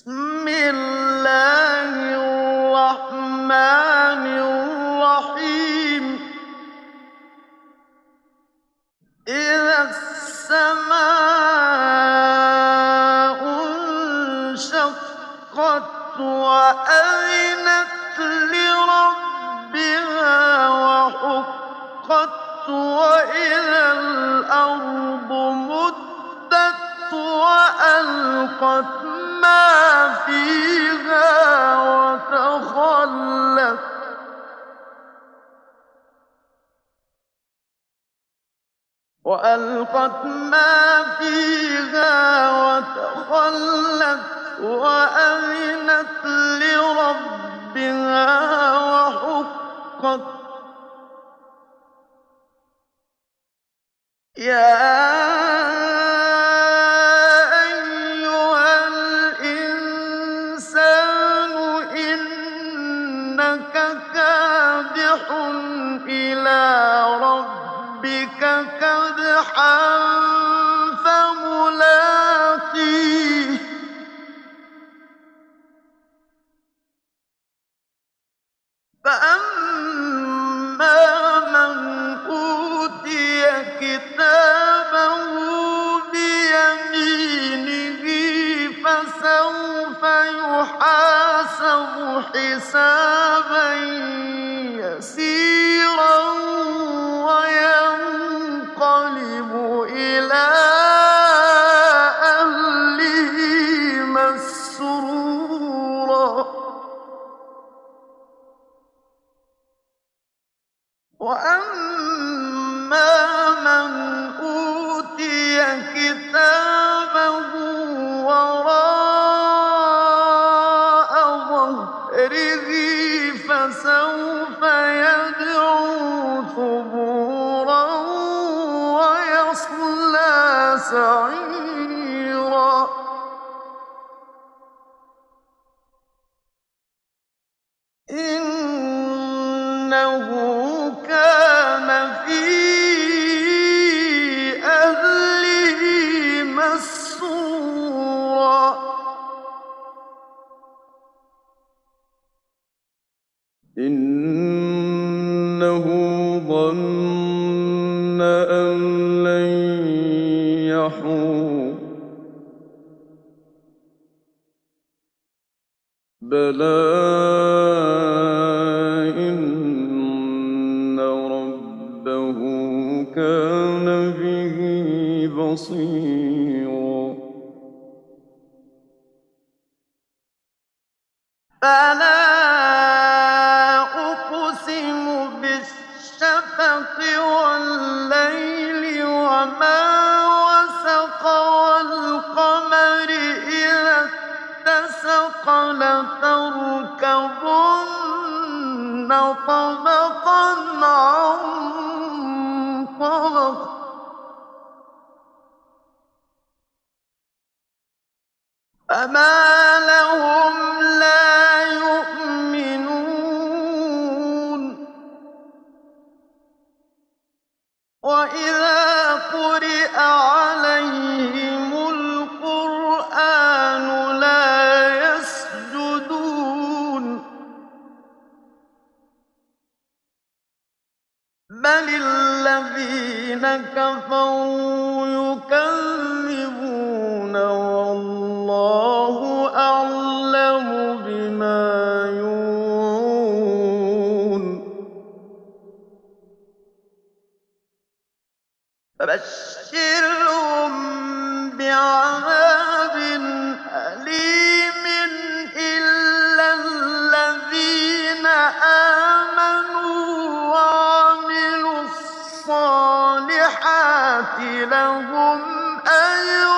بسم الله الرحمن الرحيم. إذا السماء انشقت وأذنت لربها وحقت وإذا الأرض مدت وألقت ما فيها وتخلت وأذنت لربها وحقت. يا أيها الإنسان إنك كادح إلى ربك كدحا فملاقيه. فأما من أوتي كتابه بيمينه فسوف يحاسب حسابا يسيرا وينقلب إلى أهله مسرورا. وأما من أوتي كتابه وراء ظهره فسوف يدعو ثبورا ويصلى سعيرا. إنه كان في أهله مسرورا. إنه ظن أن لن يحور. بلى إن ربه كان به بصيرا. فلا أقسم بالشفق والليل وما وسق والقمر إذا اتسق لتركبن طبقا عن طبق. فما لهم لا يؤمنون. وإذا قرئ عليهم القرآن لا يسجدون بل الذين كفروا يكذبون والله أعلم بما يوعون. فبشرهم بعذاب أليم إلا الذين آمنوا وعملوا الصالحات لهم أجر